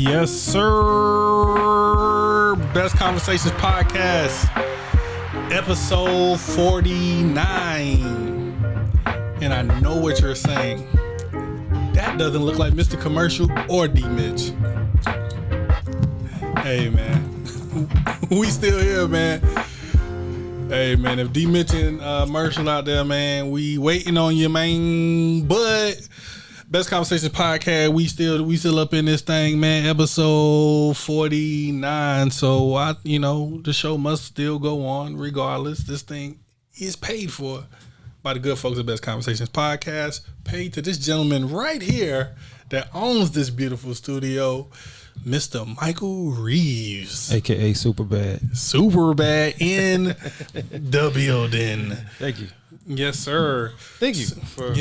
Yes, sir. Best Conversations Podcast, episode 49. And I know what you're saying. That doesn't look like Mr. Commercial or D. Mitch. Hey, man. We still here, man. Hey, man. If D. Mitch and Marshall out there, man, we waiting on you, man. But Best Conversations Podcast, we still up in this thing, man. Episode 49. So the show must still go on regardless. This thing is paid for by the good folks at Best Conversations Podcast. Paid to this gentleman right here that owns this beautiful studio, Mr. Michael Reives, aka Super Bad. Super Bad in the building. Thank you. Yes, sir. Thank you for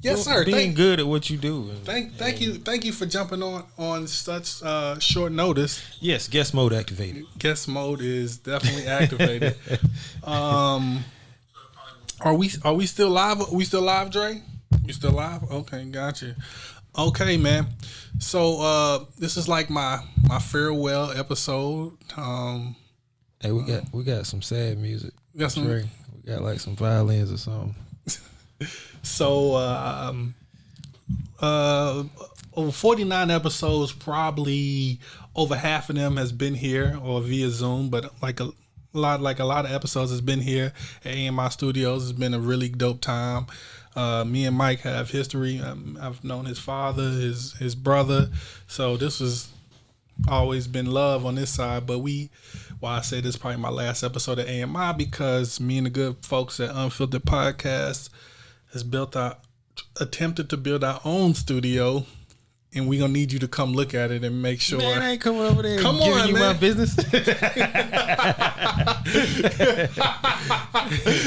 Yes, sir. being good at what you do. Thank you for jumping on such short notice. Yes, guest mode activated. Guest mode is definitely activated. Are we still live? We still live, Dre? We still live? Okay, gotcha. Okay, man. So this is like my farewell episode. Hey, we got some sad music. We got some. Dre. We got like some violins or something. So over 49 episodes, probably over half of them has been here or via Zoom, but like a lot of episodes has been here at AMI Studios. It's been a really dope time. Me and Mike have history. I've known his father, his brother, so this has always been love on this side. But I say this is probably my last episode of AMI because me and the good folks at Unfiltered Podcast has attempted to build our own studio, and we're gonna need you to come look at it and make sure. Man, I ain't coming over there. Come and giving on, you man. my business.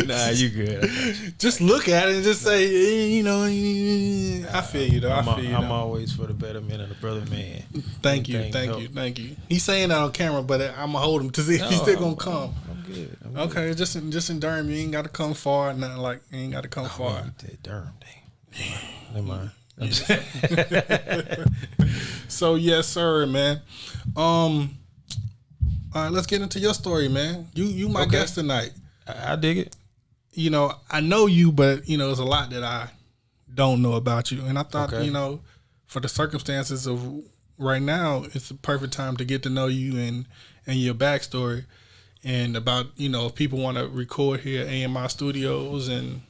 Nah, you good. Just look at it and just say, I feel you though. I'm always for the betterment of the brother man. Thank you. He's saying that on camera, but I'm gonna hold him to see if he's still gonna come. I'm good. Okay, just in Durham, you ain't got to come far. Nothing like you ain't got to come far. That Durham thing. Never mind. So yes, sir, man. All right, let's get into your story, man. You my guest tonight. I dig it. I know you, but there's a lot that I don't know about you, and I thought for the circumstances of right now, it's the perfect time to get to know you and your backstory, and about if people want to record here at AMI Studios and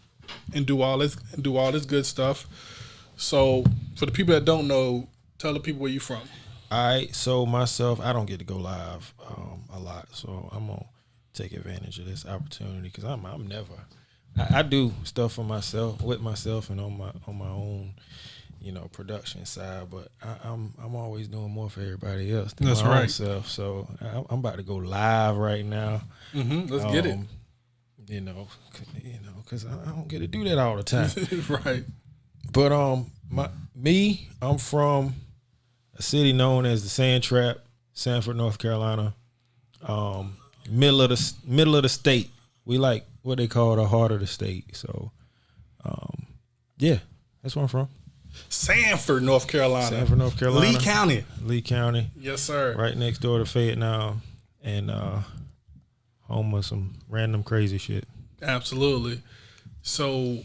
do all this good stuff. So for the people that don't know, tell the people where you from. All right, so myself, I don't get to go live a lot, so I'm gonna take advantage of this opportunity because I'm never. I do stuff for myself, with myself, and on my own, production side. But I'm always doing more for everybody else than That's my right. own self. So I'm about to go live right now. Let's get it. Because I don't get to do that all the time. Right. But I'm from a city known as the Sand Trap, Sanford, North Carolina. Middle of the state. We like what they call the heart of the state. So, that's where I'm from. Sanford, North Carolina. Lee County. Yes, sir. Right next door to Fayetteville, and home of some random crazy shit. Absolutely. So,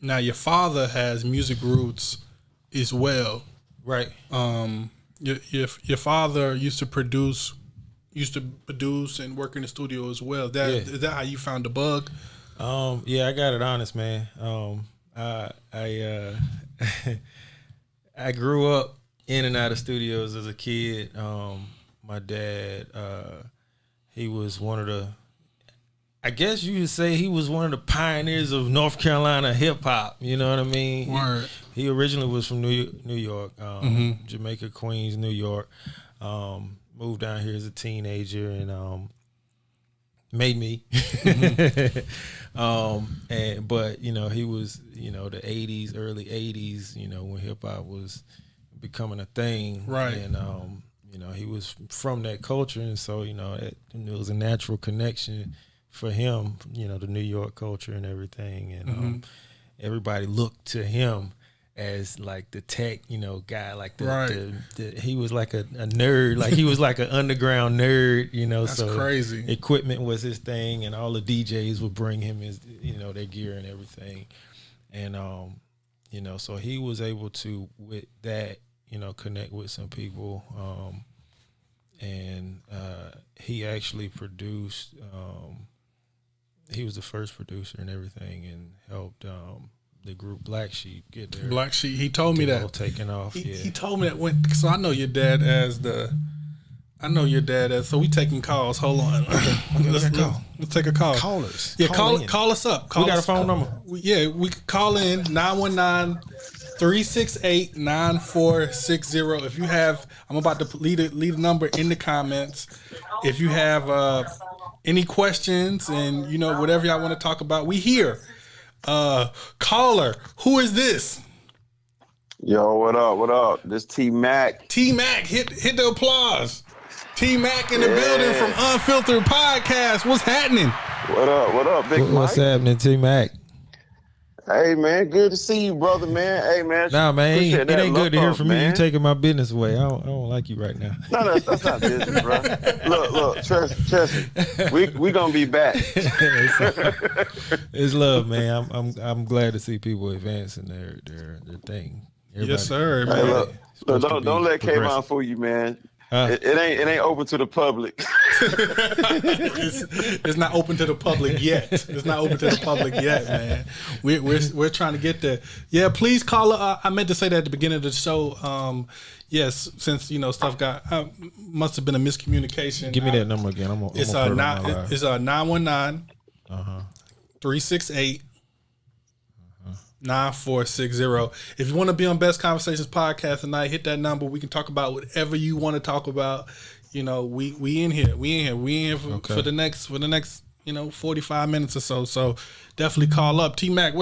now your father has music roots as well, right? Your father used to produce and work in the studio as well. Is that how you found the bug? I got it honest, man. I I grew up in and out of studios as a kid. My dad, he was one of the, I guess you could say he was one of the pioneers of North Carolina hip hop. You know what I mean? Word. He originally was from New York, Jamaica, Queens, New York. Moved down here as a teenager and made me. But he was the '80s, early '80s. When hip hop was becoming a thing, right? And he was from that culture, and so it was a natural connection for him, the New York culture and everything, and everybody looked to him as like the tech, guy, like Right. he was like a nerd, like he was like an underground nerd, That's so crazy. equipment was his thing, and all the DJs would bring him his, their gear and everything. And, so he was able to, with that, connect with some people. And he actually produced, he was the first producer and everything, and helped the group Black Sheep get there. Black Sheep. He told me that. Taking off. He told me that so I know your dad as so we taking calls. Hold on. Let's take a call. Call us. Yeah, call us up. We got a phone number. We can call in 919-368-9460. If you have, I'm about to leave a number in the comments. If you have any questions and whatever y'all want to talk about, we here. Caller, who is this? Yo, what up? What up? This T Mac. T Mac, hit the applause. T Mac in the building from Unfiltered Podcast. What's happening? What up? What up, Big Mike? What's happening, T Mac? Hey man, good to see you, brother, man. Hey man, nah, man, it ain't good to hear from man. You taking my business away. I don't like you right now. No, that's not business, bro. Look, trust me. We gonna be back. It's love, man. I'm glad to see people advancing their thing. Everybody, yes, sir. Hey, look, don't let K-Von fool you, man. It ain't open to the public. It's not open to the public yet. It's not open to the public yet, man. We're trying to get there. Yeah, please call. I meant to say that at the beginning of the show. Yes, since stuff got must have been a miscommunication. Give me that number again. It's 919 368 9460. If you want to be on Best Conversations Podcast tonight, hit that number. We can talk about whatever you want to talk about. We in here. We in here for the next 45 minutes or so. So definitely call up. T Mac,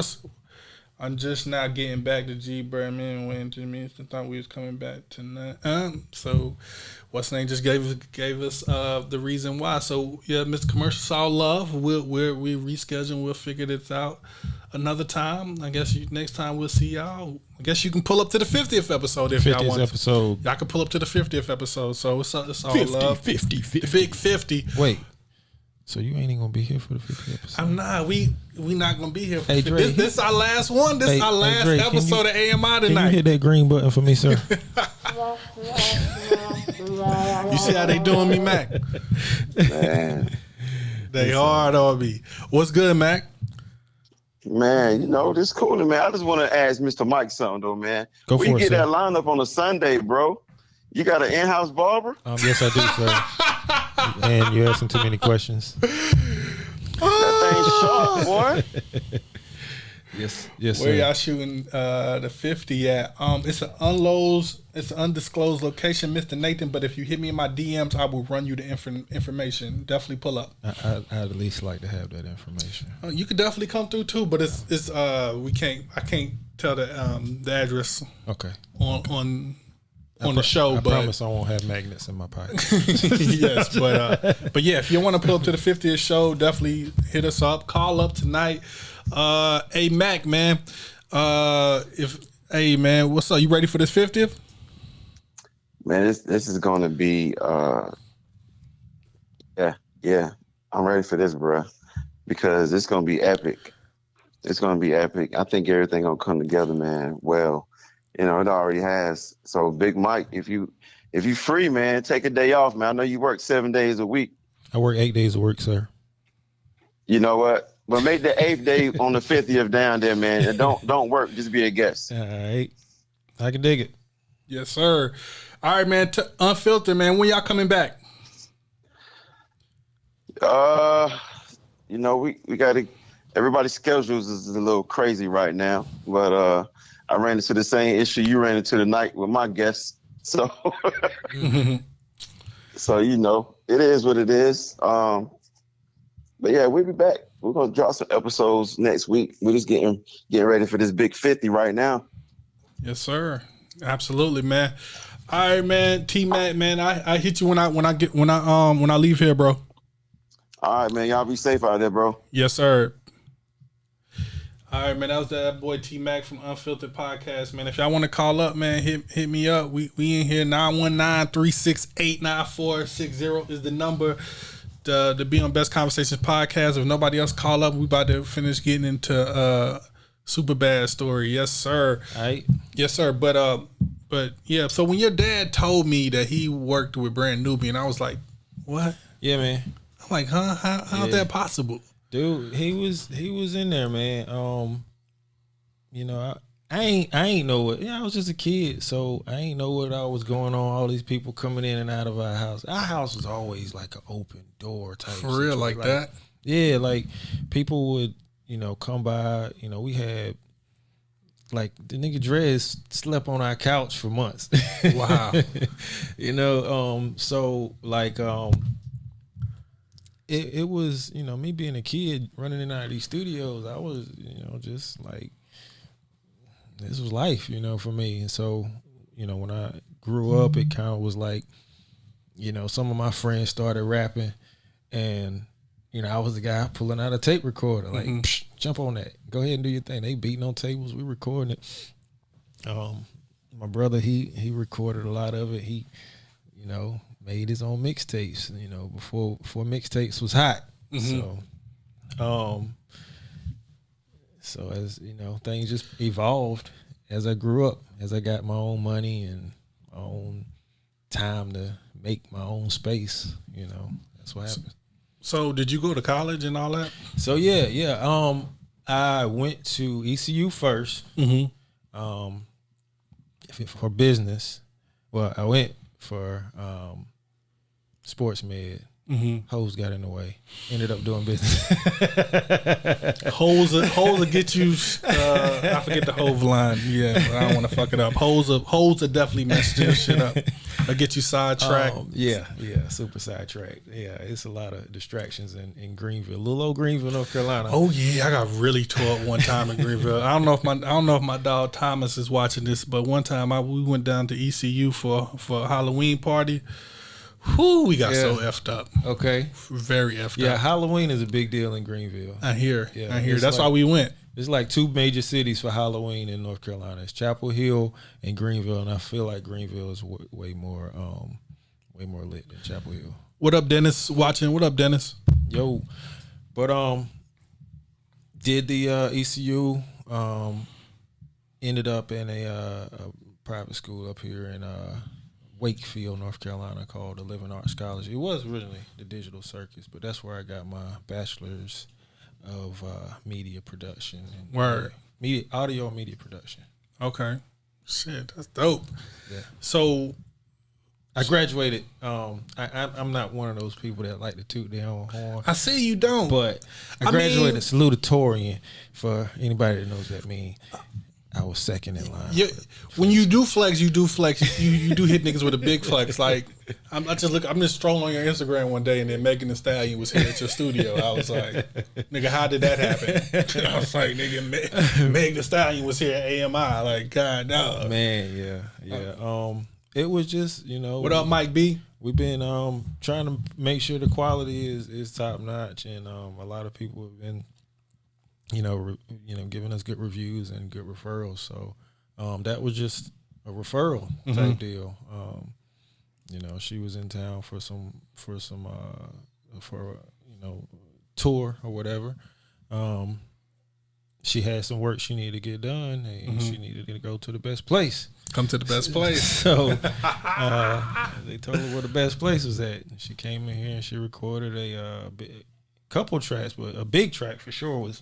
I'm just now getting back to G Bird, man. Went to me. I thought we was coming back tonight. So what's name just gave us the reason why. So yeah, Mr. Commercial saw love. We reschedule. We'll figure this out another time. I guess next time we'll see y'all. I guess you can pull up to the 50th episode if y'all want. 50th episode. Y'all can pull up to the 50th episode. So it's all 50, love. 50. The big 50. Wait. So you ain't even gonna be here for the 50th episode? I'm not. We not gonna be here. For Dre, this our last one. This our last Dre, episode of AMI tonight. Can you hit that green button for me, sir? You see how they doing me, Mac? Man, they hard on me. What's good, Mac? Man, this cool, man. I just want to ask Mr. Mike something, though, man. Go for it, We get sir. that lineup on a Sunday, bro. You got an in-house barber? Yes, I do, sir. And you're asking too many questions. That thing's sharp, boy. Yes, Where sir. y'all shooting the 50 at? It's an undisclosed location, Mr. Nathan. But if you hit me in my DMs, I will run you the information. Definitely pull up. I'd at least like to have that information. You could definitely come through too, but it's I can't tell the address. Okay. On the show. I but promise I won't have magnets in my pocket. Yes, but yeah, if you want to pull up to the 50th show, definitely hit us up. Call up tonight. Hey Mac, man. Hey man, what's up? You ready for this 50th? Man, this is gonna be yeah. I'm ready for this, bro. Because it's gonna be epic. It's gonna be epic. I think everything gonna come together, man. Well, it already has. So Big Mike, if you free, man, take a day off, man. I know you work 7 days a week. I work 8 days of work, sir. You know what? But make the 8th day on the 50th down there, man. And don't work. Just be a guest. All right. I can dig it. Yes, sir. All right, man. Unfiltered, man. When y'all coming back? We gotta. Everybody's schedules is a little crazy right now, but I ran into the same issue you ran into tonight with my guests. So, so it is what it is. But yeah, we'll be back. We're gonna drop some episodes next week. We're just getting ready for this big 50 right now. Yes, sir. Absolutely, man. All right, man. T Mac, man. I hit you when I leave here, bro. All right, man. Y'all be safe out there, bro. Yes, sir. All right, man. That was that boy T Mac from Unfiltered Podcast, man. If y'all want to call up, man, hit me up. We in here. 919-368-9460 is the number to be on Best Conversations Podcast. If nobody else call up, we about to finish getting into Super Bad story. Yes, sir. All right. Yes, sir. But yeah. So when your dad told me that he worked with Brand Nubian, I was like, what? Yeah, man. I'm like, huh? How's that possible? Dude, he was in there, man. You know, I ain't know what. Yeah, I was just a kid, so I ain't know what all was going on. All these people coming in and out of our house. Our house was always like an open door type. For real, like that. Yeah, like people would, come by. We had like the nigga Drez slept on our couch for months. Wow. So like It was, me being a kid running in and out of these studios, I was, just like, this was life, for me. And so, when I grew up, it kind of was like, some of my friends started rapping and, I was the guy pulling out a tape recorder, like, Psh, jump on that. Go ahead and do your thing. They beating on tables. We recording it. My brother, he recorded a lot of it. He, made his own mixtapes, before mixtapes was hot. Mm-hmm. So as things just evolved as I grew up, as I got my own money and my own time to make my own space. That's what happened. So did you go to college and all that? So yeah. I went to ECU first. Mm-hmm. For business. Well, I went for sports med. Mm-hmm. Hoes got in the way. Ended up doing business. Hoes will get you. I forget the Hove line. Yeah, but I don't want to fuck it up. Hoes will definitely mess your shit up. Or get you sidetracked. Yeah, super sidetracked. Yeah, it's a lot of distractions in Greenville, little old Greenville, North Carolina. Oh yeah, I got really tore up one time in Greenville. I don't know if my dog Thomas is watching this, but one time we went down to ECU for a Halloween party. Whoo, we got so effed up. Okay. Very effed up. Yeah, Halloween is a big deal in Greenville. I hear. That's why we went. There's like two major cities for Halloween in North Carolina. It's Chapel Hill and Greenville, and I feel like Greenville is way more lit than Chapel Hill. What up, Dennis? Watching. What up, Dennis? Yo. But did the ECU, ended up in a private school up here in Wakefield, North Carolina, called the Living Arts Scholarship. It was originally the Digital Circus, but that's where I got my bachelor's of media production and audio and media production. Okay, shit, that's dope. Yeah. So I graduated. I'm not one of those people that like to toot their own horn. I see you don't, but I graduated salutatorian. For anybody that knows what that means. I was second in line. Yeah, when you do flex, you do flex. You do hit niggas with a big flex. Like I'm just strolling on your Instagram one day, and then Megan Thee Stallion was here at your studio. I was like, nigga, how did that happen? I was like, nigga, Megan Thee Stallion was here at AMI. Like, God, no. Man, yeah. It was just, What up, Mike B? We've been trying to make sure the quality is top notch, and a lot of people have been giving us good reviews and good referrals. So that was just a referral type deal. She was in town for tour or whatever. She had some work she needed to get done, and she needed to go to the best place. Come to the best place. So they told her where the best place was at. She came in here and she recorded a couple tracks, but a big track for sure was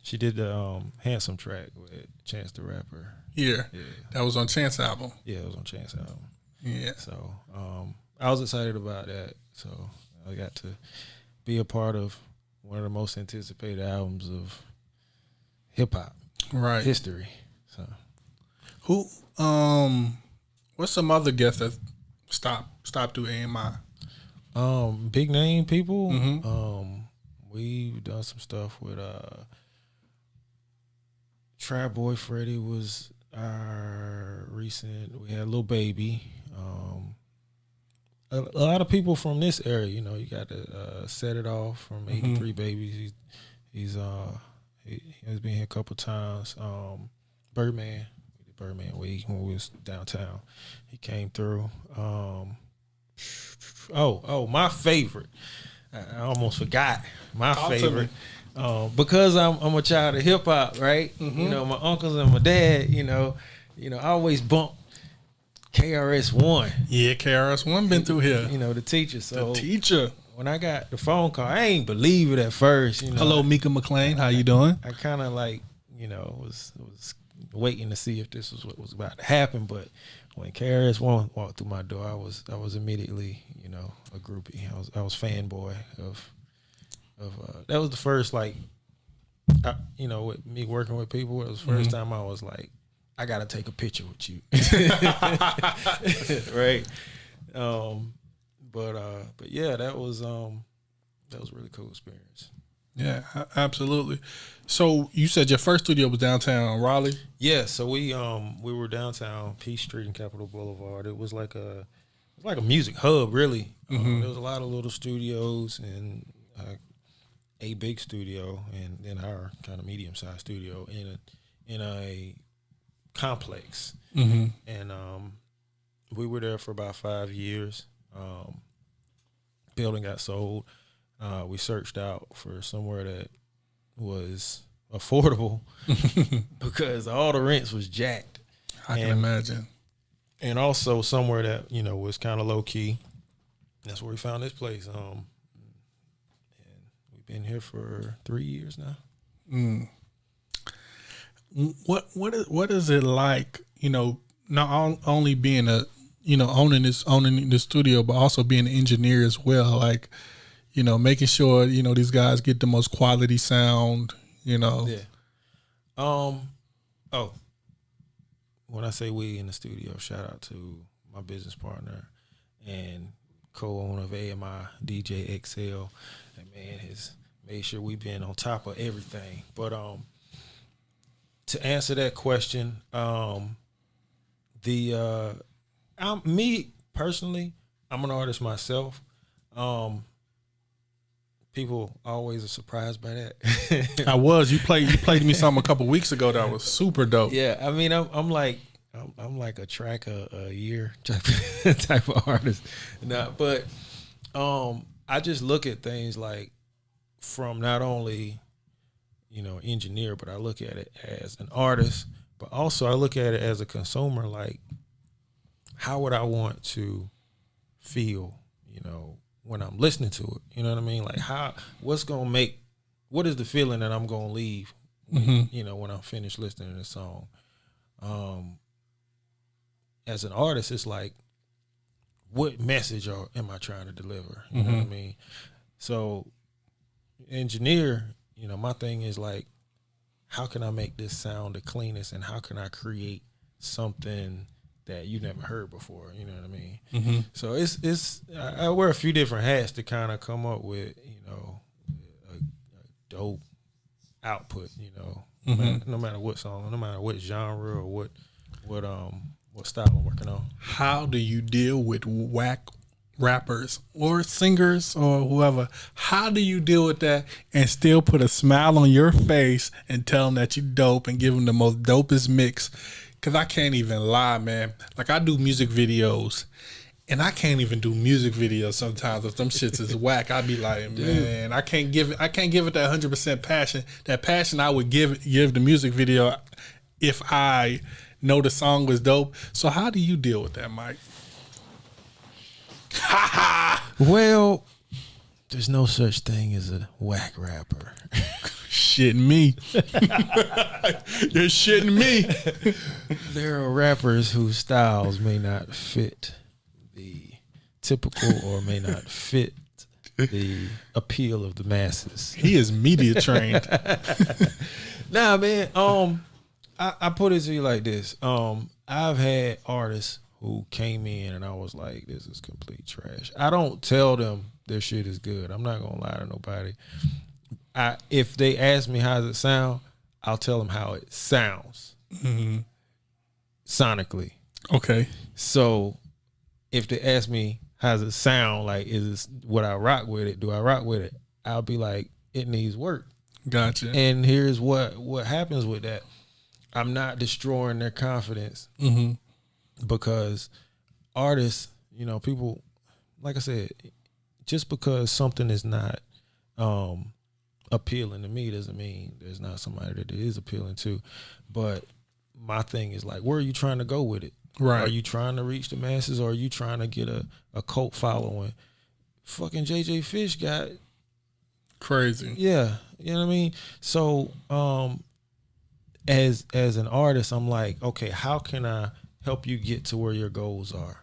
she did the Handsome track with Chance the Rapper. Yeah. That was on Chance album. Yeah, it was on Chance album. Yeah. So I was excited about that. So I got to be a part of one of the most anticipated albums of hip hop history. So who what's some other guests that stopped through AMI? Big name people. We've done some stuff with Trap Boy Freddy was our recent. We had Lil Baby. A lot of people from this area. You got to Set It Off from 83 Babies. He's He has been here a couple times. Birdman Week when we was downtown. He came through. My favorite. I almost forgot my favorite. Because I'm a child of hip hop, right? Mm-hmm. You know, my uncles and my dad, I always bump KRS-One. Yeah, KRS-One been through here. The teacher. So the teacher. When I got the phone call, I ain't believe it at first. Hello, Mika McLean. How you doing? I kind of was waiting to see if this was what was about to happen. But when KRS-One walked through my door, I was immediately, a groupie. I was fanboy of that was the first with me working with people. It was the first time I was like, I gotta take a picture with you, right? But yeah, that was a really cool experience. Yeah, absolutely. So you said your first studio was downtown Raleigh? Yeah, so we were downtown Peace Street and Capitol Boulevard. It was like a music hub, really. Mm-hmm. There was a lot of little studios and a big studio, and then our kind of medium-sized studio in a complex. Mm-hmm. And we were there for about 5 years. Building got sold. We searched out for somewhere that was affordable because all the rents was jacked. I can imagine. And also somewhere that, was kind of low key. That's where we found this place. And we've been here for 3 years now. Mm. What is it like, not only being owning the studio, but also being an engineer as well, like, making sure, these guys get the most quality sound, Yeah. When I say we in the studio, shout out to my business partner and co-owner of AMI, DJ XL. That man has made sure we've been on top of everything. But to answer that question, me personally, I'm an artist myself. People always are surprised by that. I was. You played me something a couple weeks ago that was super dope. Yeah, I mean, I'm like a track a year type of artist. But I just look at things like from not only engineer, but I look at it as an artist, but also I look at it as a consumer. Like, how would I want to feel, when I'm listening to it? You know what I mean? Like, what is the feeling that I'm gonna leave when, when I'm finished listening to the song? As an artist, it's like, what message am I trying to deliver? You know what I mean? So, engineer, my thing is like, how can I make this sound the cleanest, and how can I create something that you never heard before? You know what I mean? Mm-hmm. So I wear a few different hats to kind of come up with, a dope output, no matter what song, no matter what genre or what style I'm working on. How do you deal with whack rappers or singers or whoever? How do you deal with that and still put a smile on your face and tell them that you dope and give them the most dopest mix? Because I can't even lie, man. Like, I do music videos, and I can't even do music videos sometimes if them shits is whack. I'd be like, man, I can't give it that 100% passion. That passion I would give the music video if I know the song was dope. So how do you deal with that, Mike? Well, there's no such thing as a whack rapper. Shitting me. You're shitting me. There are rappers whose styles may not fit the typical or may not fit the appeal of the masses. He is media trained. Nah, man. I put it to you like this. I've had artists who came in and I was like, this is complete trash. I don't tell them their shit is good. I'm not gonna lie to nobody. If they ask me how does it sound, I'll tell them how it sounds sonically. Okay. So if they ask me how does it sound, like, would I rock with it? Do I rock with it? I'll be like, it needs work. Gotcha. And here's what happens with that. I'm not destroying their confidence because artists, people, like I said, just because something is not appealing to me doesn't mean there's not somebody that it is appealing to. But my thing is like, where are you trying to go with it? Right. Are you trying to reach the masses, or are you trying to get a cult following? Fucking JJ Fish got crazy. Yeah, you know what I mean? So as an artist, I'm like, okay, how can I help you get to where your goals are?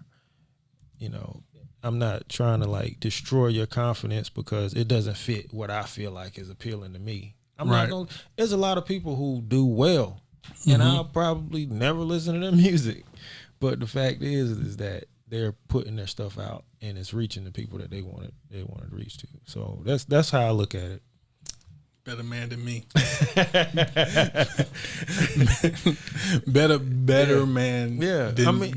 I'm not trying to like destroy your confidence because it doesn't fit what I feel like is appealing to me. I'm not gonna. There's a lot of people who do well, and I'll probably never listen to their music. But the fact is that they're putting their stuff out and it's reaching the people that they want to reach to. So that's how I look at it. Better man than me. better man. Yeah. Than, me.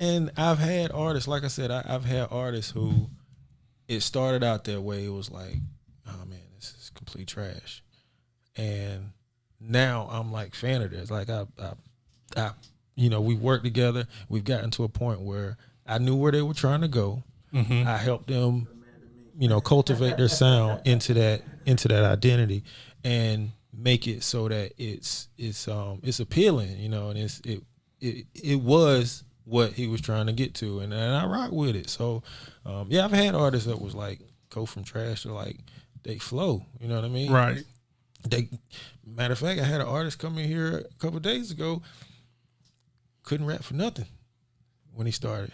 And I've had artists, like I said, I've had artists who it started out that way. It was like, oh man, this is complete trash. And now I'm like fan of theirs. Like I we worked together. We've gotten to a point where I knew where they were trying to go. I helped them, cultivate their sound into that identity and make it so that it's appealing, and it was what he was trying to get to, and I rock with it. So I've had artists that was like go from trash to like they flow. You know what I mean? Right. Matter of fact, I had an artist come in here a couple of days ago. Couldn't rap for nothing when he started,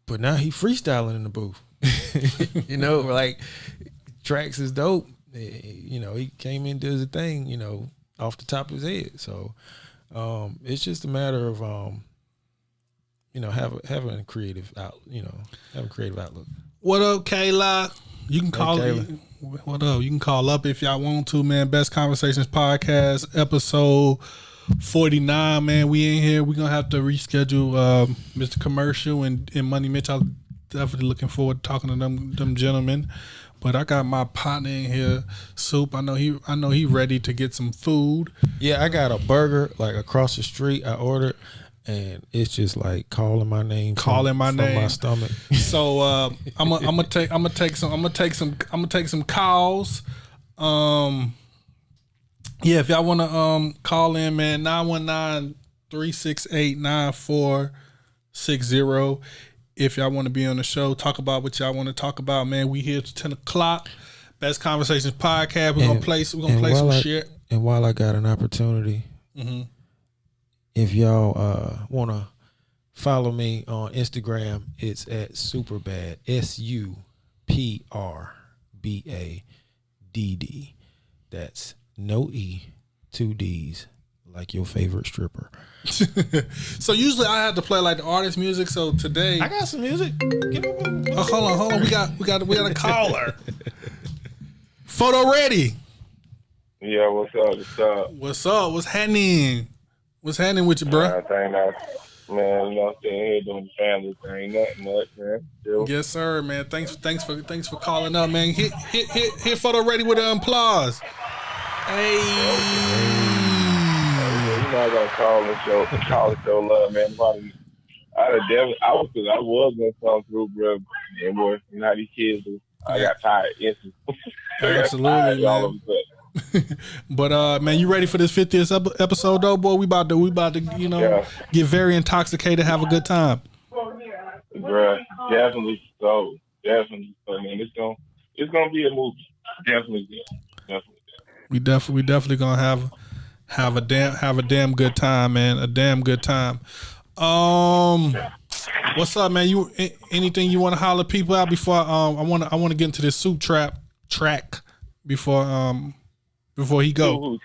but now he freestyling in the booth. Like tracks is dope. He came in, did his thing, off the top of his head. So it's just a matter of having a creative having a creative outlook. What up, Kayla? You can call Kayla. What up? You can call up if y'all want to, man. Best Conversations Podcast, episode 49, man. We in here. We're gonna have to reschedule Mr. Commercial and Money Mitch. I'm definitely looking forward to talking to them gentlemen. But I got my partner in here, Soup. I know he ready to get some food. Yeah, I got a burger like across the street. I ordered, and it's just like calling my name from my stomach. So I'm gonna take some calls. Yeah, if y'all want to call in, man, 919-368-9460. If y'all want to be on the show, talk about what y'all want to talk about, man. We here to 10 o'clock. Best Conversations Podcast. We're gonna play some shit. And while I got an opportunity, if y'all want to follow me on Instagram, it's at SUPRBADD. SUPRBADD. That's no E, 2 D's, like your favorite stripper. So usually I have to play like the artist music. So today I got some music. Hold on. We got a caller. Photo ready. Yeah, what's up? What's up? What's happening? What's happening with you, bro? Man, staying here doing the family thing, nothing much, man. Still. Yes, sir, man. Thanks for calling up, man. Hit Photo ready with an applause. Hey. You're not gonna call the show love, man. I was gonna come through, bro. And boy, how these kids do. I got tired instantly. Absolutely, man. But man, you ready for this 50th episode though, boy? We about to get very intoxicated, have a good time. Bruh, definitely so. Man, it's gonna be a movie. Definitely. We definitely gonna have a damn good time, man. A damn good time. What's up, man? You anything you want to holler people out before I want to get into this soup track before he go.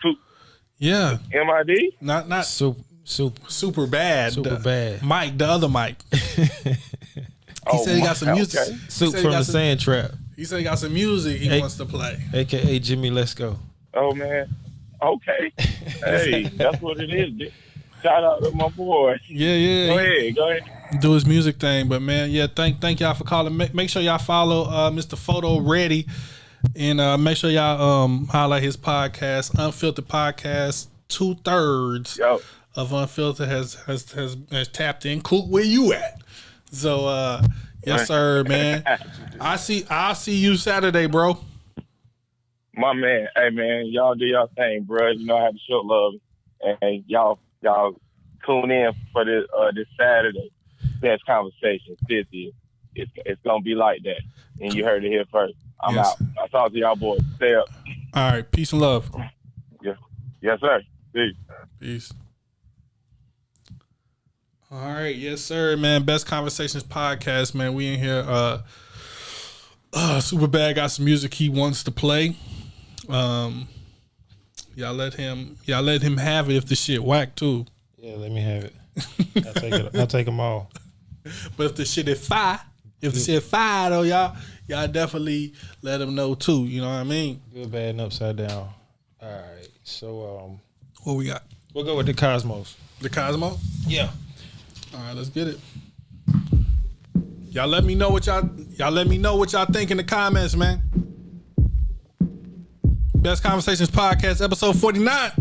Yeah. MID? Not super bad. Super bad. Mike, the other Mike. He said he got some music. Okay. Soup from the Sand Trap. He said he got some music he wants to play. AKA Jimmy Let's Go. Oh man. Okay. Hey, that's what it is, bitch. Shout out to my boy. Yeah. Go ahead. Do his music thing, but man, yeah, thank y'all for calling. Make sure y'all follow Mr. Photo Ready And make sure y'all highlight his podcast, Unfiltered Podcast. 2/3 of Unfiltered has tapped in. Cool, where you at? So yes, sir, man. I'll see you Saturday, bro. My man, hey man, y'all do y'all thing, bro. You know I have to show love, and y'all tune in for this Saturday. Best Conversation 50. It's gonna be like that, and you heard it here first. I'm out. I'll talk to y'all boys. Stay up. All right, peace and love. Yeah, yes, sir. Peace. All right, yes, sir, man. Best Conversations podcast, man. We in here. Superbad got some music he wants to play. Y'all let him have it if the shit whack too. Yeah, let me have it. I'll take them all. But if the shit is fire, though, y'all definitely let him know too. You know what I mean? Good, bad, and upside down. All right, so what we got? We'll go with the Cosmos. The Cosmo? Yeah. All right, let's get it. Y'all let me know what y'all think in the comments, man. Best Conversations Podcast, episode 49.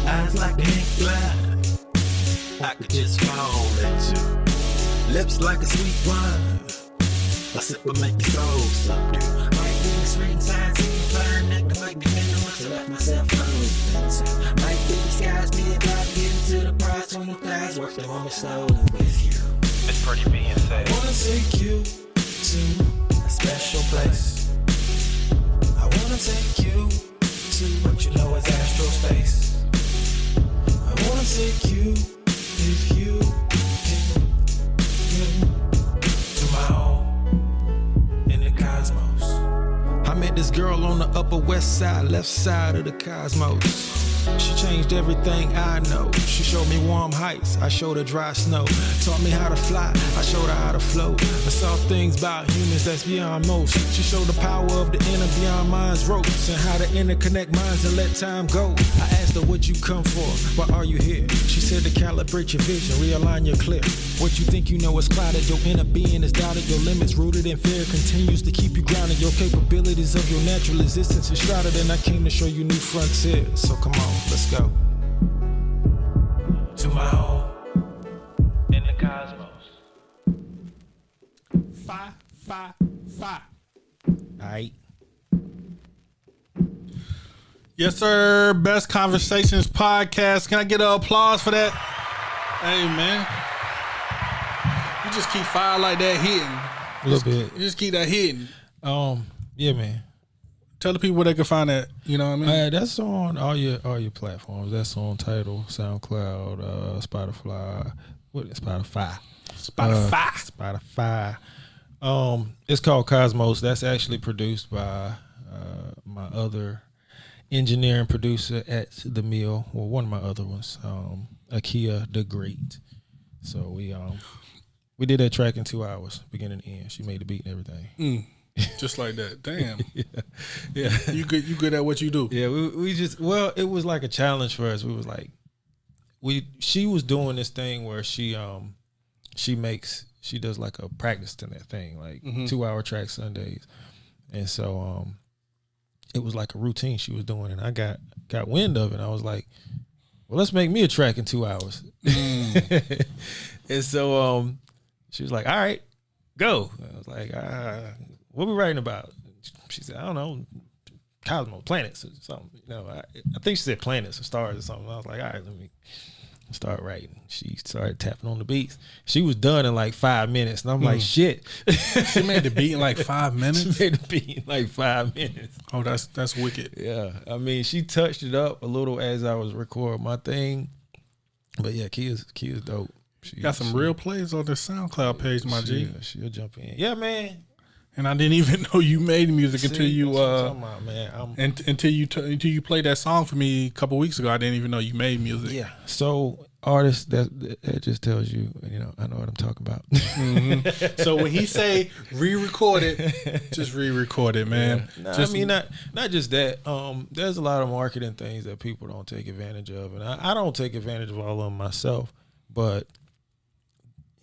Eyes like an ink blind, I could just fall into. Lips like a sweet wine, a sip will make your soul suck through. Might be the spring tides in the fire, nigga might be in the months I left myself open. Might be the skies, be about getting to the prize, 20 thighs worth the moment stolen with you. It's pretty being said. I wanna take you to a special place. I wanna take you to what you know is astral space. I wanna take you if you to my home in the cosmos. I met this girl on the Upper West Side, left side of the cosmos. She changed everything I know. She showed me warm heights, I showed her dry snow. Taught me how to fly, I showed her how to float. I saw things about humans that's beyond most. She showed the power of the inner beyond mind's ropes, and how to interconnect minds and let time go. I asked her, what you come for? Why are you here? She said to calibrate your vision, realign your clip. What you think you know is clouded, your inner being is doubted. Your limits rooted in fear continues to keep you grounded. Your capabilities of your natural existence is shrouded, and I came to show you new frontiers. So come on, let's go to my home in the cosmos. Fire. Aight. Yes, sir. Best Conversations Podcast. Can I get an applause for that? Hey, man. You just keep fire like that hitting. A little bit. You just keep that hitting. Yeah, man. Tell the people where they can find that. You know what I mean? That's on all your platforms. That's on Tidal, SoundCloud, Spotify. Spotify. It's called Cosmos. That's actually produced by my other engineer and producer at the mill. Well, one of my other ones, Akia the Great. So we did that track in 2 hours, beginning to end. She made the beat and everything. Just like that. Damn. Yeah. You good at what you do. Yeah, we just, well, it was like a challenge for us. We was like, she was doing this thing where she does like a practice to that thing, like 2 hour track Sundays. And so it was like a routine she was doing, and I got wind of it. I was like, well, let's make me a track in 2 hours. And so she was like, all right, go. I was like, what we writing about? She said, I don't know, cosmos, planets or something. You know, I think she said planets or stars or something. I was like, all right, let me start writing. She started tapping on the beats. She was done in like 5 minutes, and I'm like, shit. She made the beat in like 5 minutes? She made the beat in like 5 minutes. Oh, that's wicked. Yeah. I mean, she touched it up a little as I was recording my thing. But yeah, Kia's dope. She got some real plays on the SoundCloud page, my G. She'll jump in. Yeah, man. And I didn't even know you made music until you man. until you played that song for me a couple weeks ago. I didn't even know you made music. Yeah. So artists, that just tells you, I know what I'm talking about. So when he say re-record it, just re-record it, man. Yeah. Nah, not just that. There's a lot of marketing things that people don't take advantage of, and I don't take advantage of all of them myself. But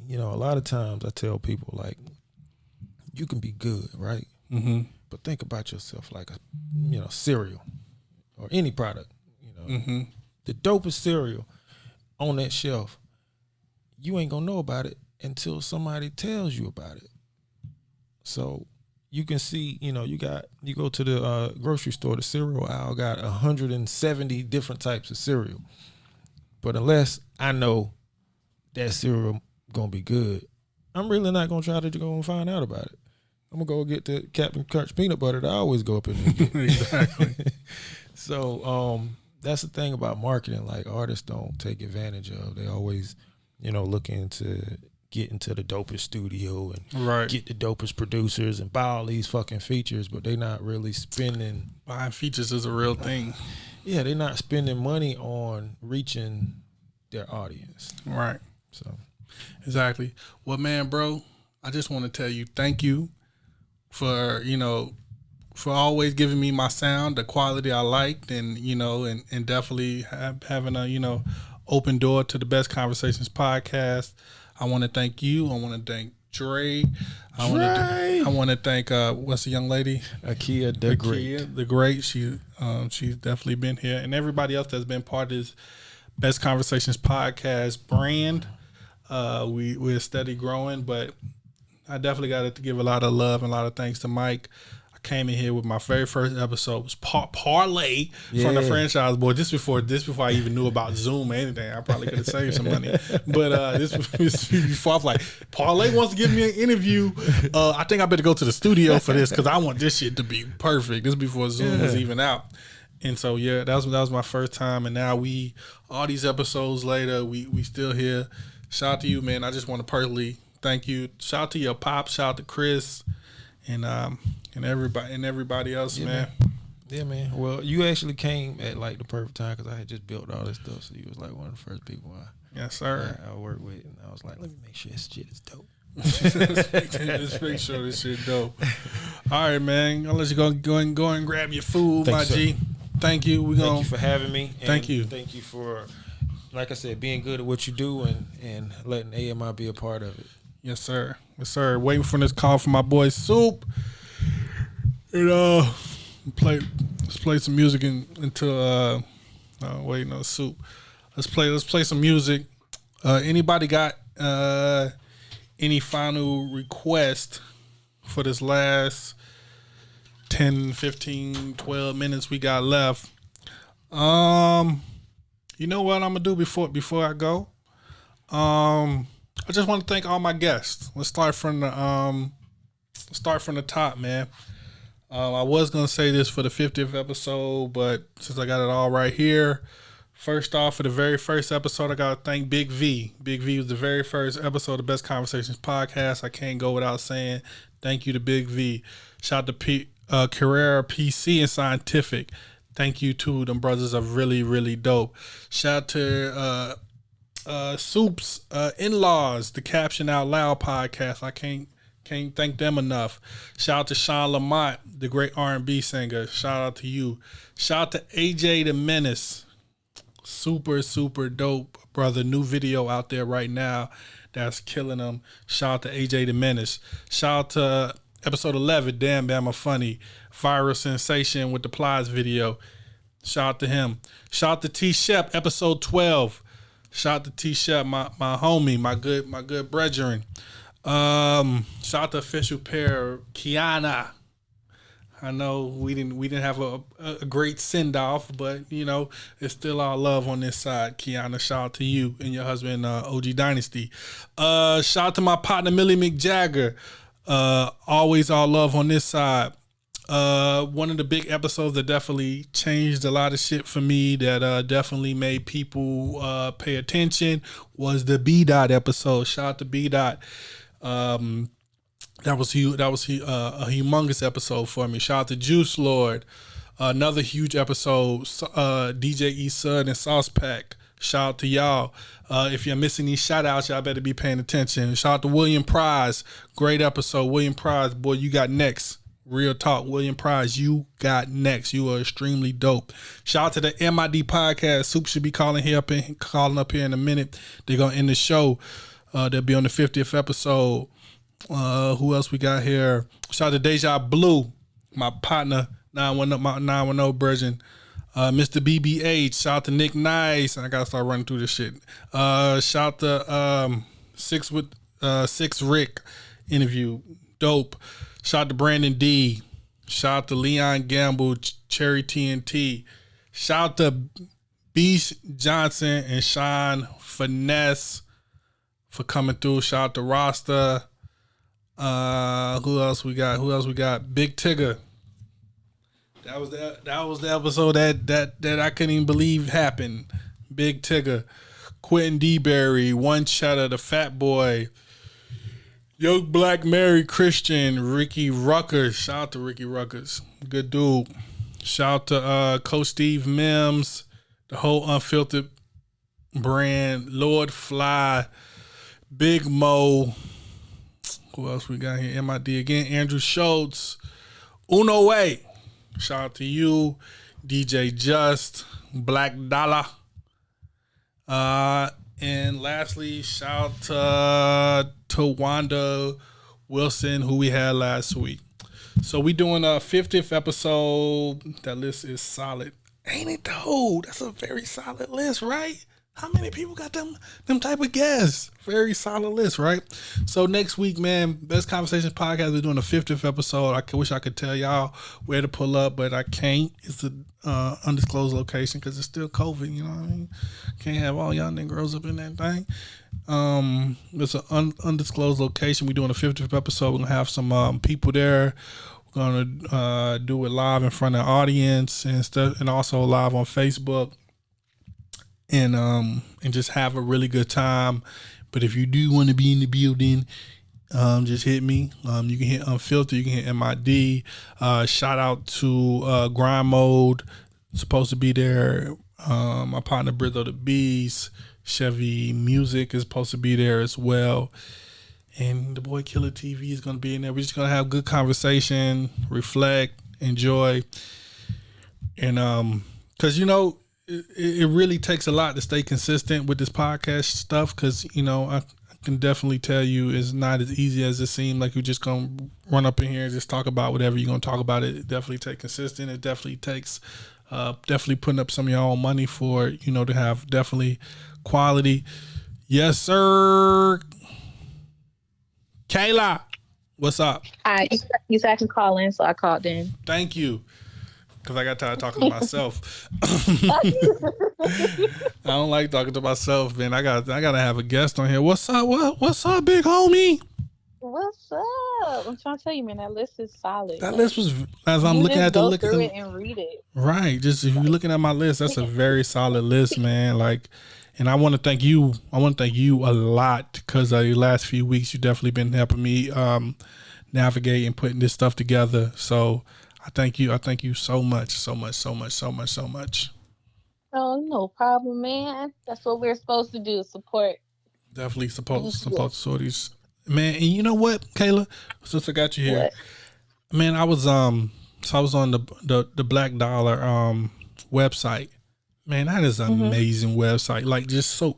a lot of times I tell people, like, you can be good, right? Mm-hmm. But think about yourself like a cereal or any product. Mm-hmm. The dopest cereal on that shelf, you ain't gonna know about it until somebody tells you about it. So you can see, you go to the grocery store, the cereal aisle got 170 different types of cereal. But unless I know that cereal gonna be good, I'm really not gonna try to go and find out about it. I'm gonna go get the Captain Crunch peanut butter that I always go up in there and get. Exactly. So that's the thing about marketing. Like, artists don't take advantage of. They always, looking to get into the dopest studio and get the dopest producers and buy all these fucking features, but they not really spending. Buying features is a real thing. Yeah, they're not spending money on reaching their audience. Right. So, exactly. Well, man, bro, I just want to tell you thank you for, for always giving me my sound, the quality I liked, and and definitely having a open door to the Best Conversations podcast. I want to thank you. I want to thank Dre. I want to thank what's the young lady? Akia the Great. She's definitely been here, and everybody else that's been part of this Best Conversations podcast brand. We're steady growing, but I definitely got to give a lot of love and a lot of thanks to Mike. Came in here with my very first episode. It was Parlay from the Franchise Boy. Just before I even knew about Zoom or anything, I probably could have saved some money. But this before I was like, Parlay wants to give me an interview. I think I better go to the studio for this because I want this shit to be perfect. This before Zoom was even out. And so that was my first time. And now all these episodes later, we still here. Shout out to you, man. I just want to personally thank you. Shout out to your pops. Shout out to Chris. And everybody else, man. Yeah, man. Well, you actually came at like the perfect time because I had just built all this stuff. So you was like one of the first people yes, sir. I worked with, and I was like, let me make sure this shit is dope. Let's make sure this shit dope. All right, man. I'll let you go and grab your food, my G. Thank you. Thank you for having me. Thank you. Thank you for, like I said, being good at what you do and letting AMI be a part of it. Yes, sir. Yes, sir. Waiting for this call from my boy Soup. And let's play some music until Soup. Let's play some music. Anybody got any final request for this last 10, 15, 12 minutes we got left? You know what I'm gonna do before I go? I just want to thank all my guests. Let's start from the top, man. I was going to say this for the 50th episode, but since I got it all right here, first off, for the very first episode, I got to thank Big V. Big V was the very first episode of the Best Conversations podcast. I can't go without saying thank you to Big V. Shout out to Carrera PC and Scientific. Thank you to them brothers are really, really dope. Shout out to Soup's in-laws, the Caption Out Loud podcast. I can't thank them enough. Shout out to Sean Lamont, the great R&B singer. Shout out to you. Shout out to AJ the Menace. Super, super dope, brother. New video out there right now that's killing them. Shout out to AJ the Menace. Shout out to episode 11, Damn Bama Funny. Viral sensation with the Plies video. Shout out to him. Shout out to T Shep, episode 12. Shout out to T Shep, my homie, my good brethren. Shout out to official pair Kiana. I know we didn't have a great send off, but it's still our love on this side. Kiana, shout out to you and your husband OG Dynasty. Shout out to my partner Millie McJagger. Always our love on this side. One of the big episodes that definitely changed a lot of shit for me that definitely made people pay attention was the BADD episode. Shout out to BADD. That was a humongous episode for me. Shout out to Juice Lord. Another huge episode. DJ E Sud and Sauce Pack. Shout out to y'all. If you're missing these shout outs, y'all better be paying attention. Shout out to William Prize. Great episode. William Prize, boy, you got next. Real talk. William Prize, you got next. You are extremely dope. Shout out to the MID podcast. Soup should be calling up here in a minute. They're going to end the show. They'll be on the 50th episode. Who else we got here? Shout out to Deja Blue, my partner, 910 version. Mr. BBH, shout out to Nick Nice. I gotta start running through this shit. Shout out to Six Rick interview. Dope. Shout out to Brandon D. Shout out to Leon Gamble, Cherry TNT. Shout out to Beast Johnson and Sean Finesse for coming through. Shout out to Rasta. Who else we got? Big Tigger. That was the episode that I couldn't even believe happened. Big Tigger, Quentin DeBerry, One Cheddar, the Fat Boy, Yoke Black Mary Christian, Ricky Ruckers. Shout out to Ricky Ruckers, good dude. Shout out to Coach Steve Mims, the whole Unfiltered brand, Lord Fly, Big Mo. Who else we got here? MID again, Andrew Schultz, Uno Way. Shout out to you, DJ Just, Black Dollar. And lastly, shout out to Wanda Wilson, who we had last week. So we doing a 50th episode. That list is solid. Ain't it though? That's a very solid list, right? How many people got them type of guests? Very solid list, right? So next week, man, Best Conversations Podcast, we're doing a 50th episode. I wish I could tell y'all where to pull up, but I can't. It's an undisclosed location because it's still COVID, you know what I mean? Can't have all y'all niggas up in that thing. It's an undisclosed location. We're doing a 50th episode. We're going to have some people there. We're going to do it live in front of the audience and stuff, and also live on Facebook. And just have a really good time. But if you do want to be in the building, just hit me. You can hit Unfiltered. You can hit MID. Shout out to Grind Mode. Supposed to be there. My partner Brizzo the Bees. Chevy Music is supposed to be there as well. And the boy Killer TV is going to be in there. We're just going to have good conversation, reflect, enjoy. And because, it really takes a lot to stay consistent with this podcast stuff because, I can definitely tell you it's not as easy as it seems. Like you're just going to run up in here and just talk about whatever you're going to talk about. It definitely takes consistent. It definitely takes definitely putting up some of your own money for it, to have definitely quality. Yes, sir. Kayla, what's up? Hi, you said I could call in, so I called in. Thank you. Because I got tired of talking to myself. I don't like talking to myself, man. I gotta have a guest on here. What's up? What's up, big homie? What's up? I'm trying to tell you, man. That list is solid. That list was, as I'm looking at the look through it and read it. Right. Just if you're looking at my list, that's a very solid list, man. And I want to thank you. I want to thank you a lot because the last few weeks you definitely been helping me navigate and putting this stuff together. So. I thank you. I thank you so much, so much, so much, so much, so much. Oh, no problem, man. That's what we're supposed to do. Support. Definitely support the sorties. Man, and you know what, Kayla? Since I got you here, man, I was on the Black Dollar website. Man, that is an amazing website. Like just so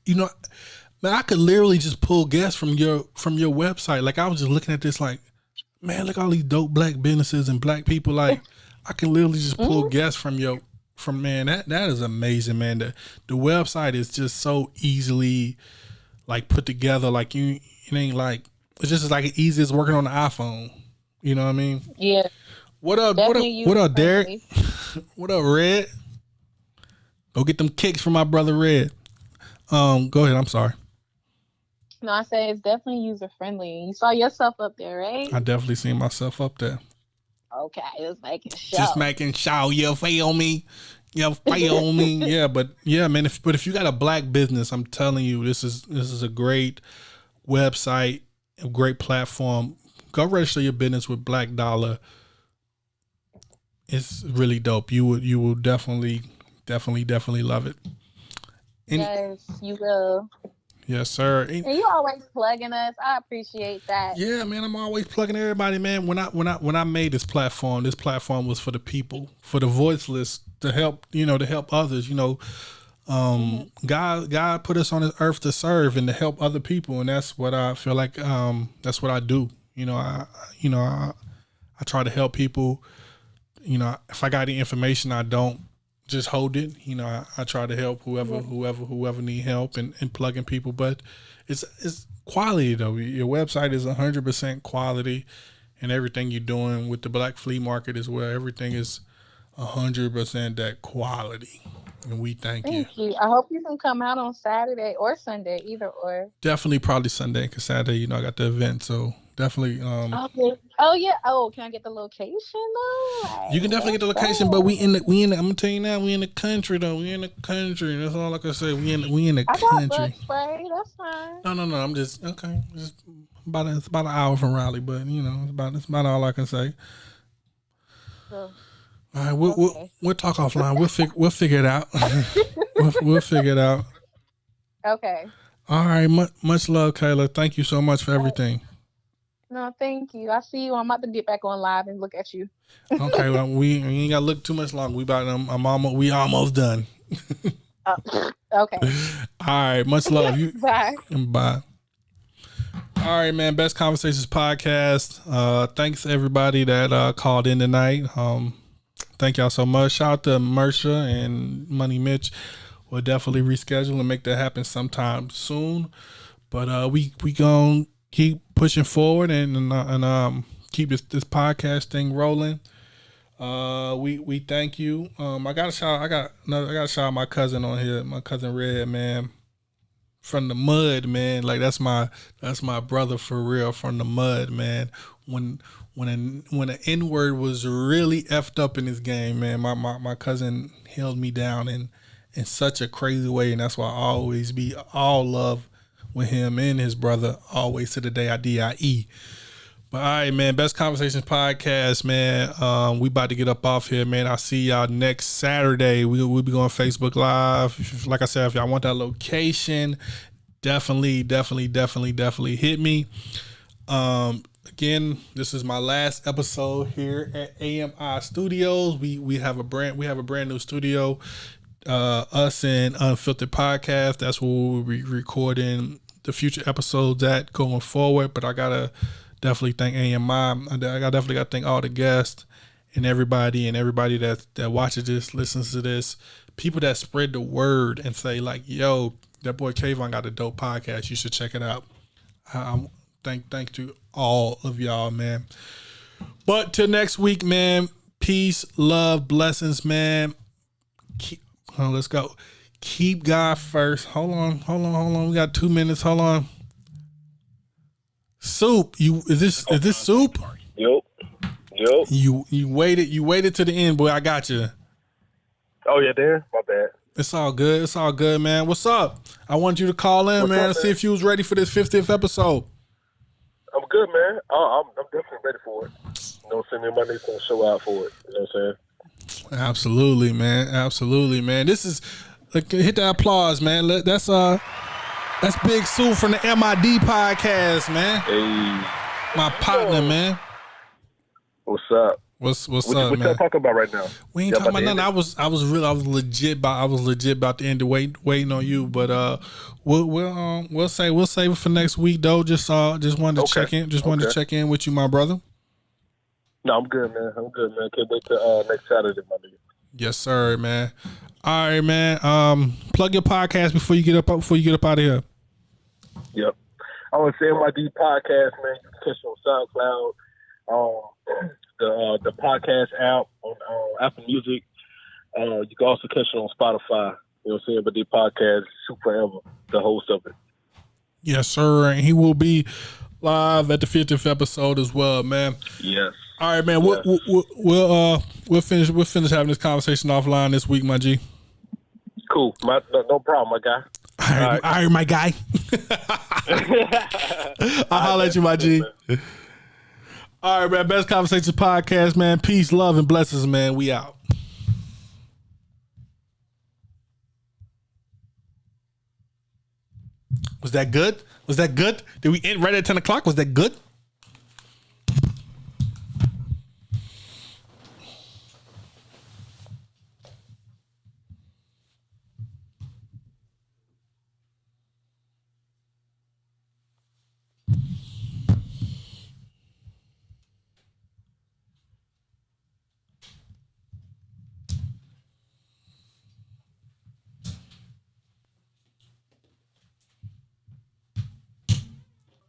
man, I could literally just pull guests from your website. Like I was just looking at this like, man, look at all these dope black businesses and black people. Like, I can literally just pull guests from man. That is amazing, man. The website is just so easily like put together. Like it ain't like it's just like as easy as working on the iPhone. You know what I mean? Yeah. What up, Derek? What up, Red? Go get them kicks from my brother Red. Go ahead. I'm sorry. No, I say it's definitely user friendly. You saw yourself up there, right? I definitely seen myself up there. Okay, just making sure. Just making sure. You feel me? You feel me? Yeah, but yeah, man. If you got a black business, I'm telling you, this is a great website, a great platform. Go register your business with Black Dollar. It's really dope. You will definitely love it. Yes, you will. Yes, sir. And you always plugging us. I appreciate that. Yeah, man, I'm always plugging everybody, man. When I made this platform was for the people, for the voiceless, to help, to help others, God put us on this earth to serve and to help other people, and that's what I feel like. That's what I do. I try to help people. If I got any information, I don't just hold it. I try to help whoever need help and plugging people. But it's quality though. Your website is 100% quality, and everything you're doing with the Black Flea Market as well. Everything is 100% that quality, and we thank you. Thank you. I hope you can come out on Saturday or Sunday, either or. Definitely, probably Sunday, because Saturday, I got the event, so definitely. Okay. Oh yeah. Oh, can I get the location though? You can definitely get the location, but we in the. I'm gonna tell you now, we in the country though. We in the country. That's all I can say. We in the I got country. bug spray. That's fine. No. I'm just okay. Just it's about an hour from Raleigh, but it's about all I can say. So, all right, we'll talk offline. We'll figure it out. we'll figure it out. Okay. All right. Much love, Kayla. Thank you so much for everything. No, thank you. I see you. I'm about to get back on live and look at you. Okay, well, we ain't gotta look too much longer. We almost done. Okay. All right, much love. You Bye. Bye. All right, man. Best Conversations podcast. Thanks to everybody that called in tonight. Thank y'all so much. Shout out to Mersha and Money Mitch. We'll definitely reschedule and make that happen sometime soon. But we gonna keep pushing forward and keep this podcast thing rolling. We thank you. I got to shout out my cousin on here, my cousin Red, man, from the mud, man. Like that's my brother for real, from the mud, man. When an N-word was really effed up in this game, man, my cousin held me down in such a crazy way, and that's why I always be all love with him and his brother, always to the day I die. But all right, man, Best Conversations podcast, man. We about to get up off here, man. I'll see y'all next Saturday. We'll be going Facebook Live. Like I said, if y'all want that location, definitely hit me. Again, this is my last episode here at AMI Studios. We have a brand new studio. Us and Unfiltered Podcast. That's where we'll be recording the future episodes at going forward. But I gotta definitely thank AMI. I definitely gotta thank all the guests and everybody that watches this, listens to this, people that spread the word and say like, "Yo, that boy Kayvon got a dope podcast. You should check it out." Thank to all of y'all, man. But till next week, man. Peace, love, blessings, man. Let's go. Keep God first. Hold on. We got 2 minutes. Hold on. Soup. Is this Soup? Yep. You waited to the end, boy. I got you. Oh yeah, there. My bad. It's all good, man. What's up? I want you to call in, man, and see if you was ready for this 50th episode. I'm good, man. I'm definitely ready for it. You know what I'm saying? Everybody needs to show out for it. You know what I'm saying? Absolutely, man. This is hit that applause, man. That's Big Sue from the MID podcast, man. Hey, my partner, man. What's up? What's what up, what man? y'all talking about right now? We ain't talking about nothing. I was legit about to end it, waiting on you. But we'll save it for next week though. Just wanted to check in. Wanted to check in with you, my brother. No, I'm good, man. Can't wait till next Saturday, my nigga. Yes, sir, man. All right, man. Plug your podcast before you get up out of here. Yep. I want to say MID podcast, man. You can catch it on SoundCloud, the podcast app on Apple Music. You can also catch it on Spotify. You know what I'm saying? But the podcast is SUPR, the host of it. Yes, sir. And he will be live at the 50th episode as well, man. Yes. All right, man. Yes. We'll finish having this conversation offline this week, my G. Cool. No problem, my guy. All right, my guy. I'll holler at you, my G. All right, man. Best Conversations podcast, man. Peace, love, and blessings, man. We out. Was that good? Was that good? Did we end right at 10 o'clock? Was that good?